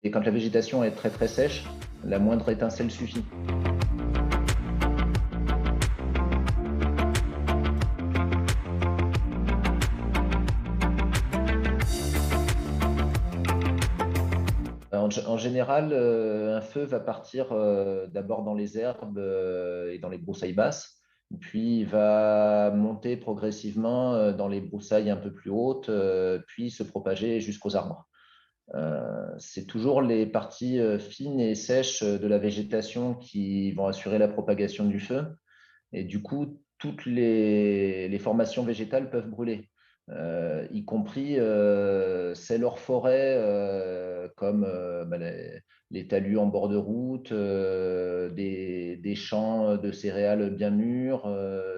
Et quand la végétation est très très sèche, la moindre étincelle suffit. En général, un feu va partir d'abord dans les herbes et dans les broussailles basses, puis il va monter progressivement dans les broussailles un peu plus hautes, puis se propager jusqu'aux arbres. C'est toujours les parties fines et sèches de la végétation qui vont assurer la propagation du feu. Et du coup, toutes les formations végétales peuvent brûler, y compris celles hors forêt, comme les talus en bord de route, des champs de céréales bien mûrs,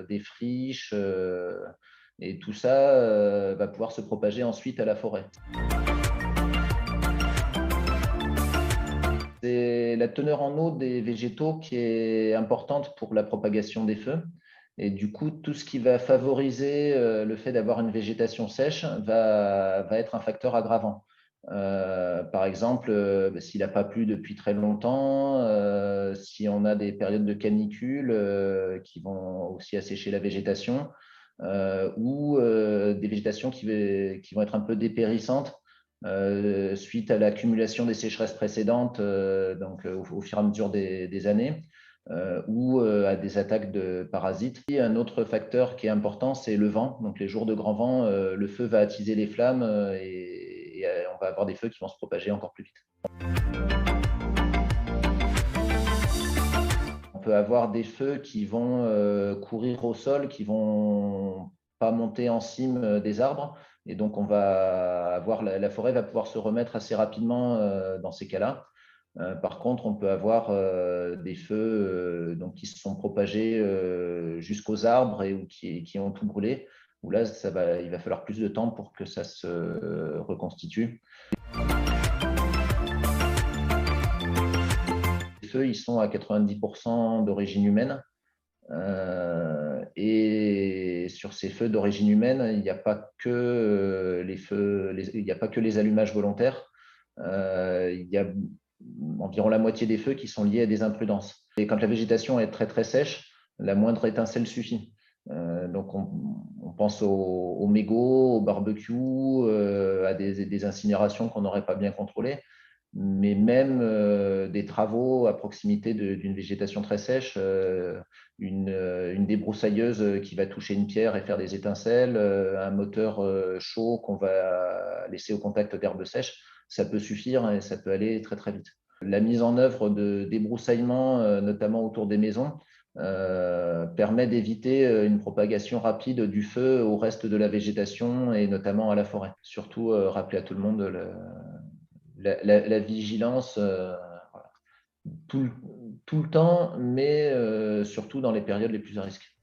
des friches. Et tout ça va pouvoir se propager ensuite à la forêt. C'est la teneur en eau des végétaux qui est importante pour la propagation des feux. Et du coup, tout ce qui va favoriser le fait d'avoir une végétation sèche va être un facteur aggravant. Par exemple, s'il n'a pas plu depuis très longtemps, si on a des périodes de canicule qui vont aussi assécher la végétation, ou des végétations qui vont être un peu dépérissantes suite à l'accumulation des sécheresses précédentes, au fur et à mesure des années, ou à des attaques de parasites. Et un autre facteur qui est important, c'est le vent. Donc les jours de grand vent, le feu va attiser les flammes et on va avoir des feux qui vont se propager encore plus vite. On peut avoir des feux qui vont courir au sol, qui vont pas monter en cime des arbres. Et donc, on va avoir la forêt va pouvoir se remettre assez rapidement dans ces cas-là. Par contre, on peut avoir des feux qui se sont propagés jusqu'aux arbres ou qui ont tout brûlé, où là, il va falloir plus de temps pour que ça se reconstitue. Les feux, ils sont à 90% d'origine humaine. Et sur ces feux d'origine humaine, il n'y a pas que il n'y a pas que les allumages volontaires. Il y a environ la moitié des feux qui sont liés à des imprudences. Et quand la végétation est très très sèche, la moindre étincelle suffit. Donc on pense aux mégots, au barbecue, à des incinérations qu'on n'aurait pas bien contrôlées. Mais même des travaux à proximité d'une végétation très sèche, une débroussailleuse qui va toucher une pierre et faire des étincelles, un moteur chaud qu'on va laisser au contact d'herbes sèches, ça peut suffire et ça peut aller très très vite. La mise en œuvre de débroussaillements, notamment autour des maisons, permet d'éviter une propagation rapide du feu au reste de la végétation et notamment à la forêt. Surtout rappeler à tout le monde la vigilance tout, tout le temps, mais surtout dans les périodes les plus à risque.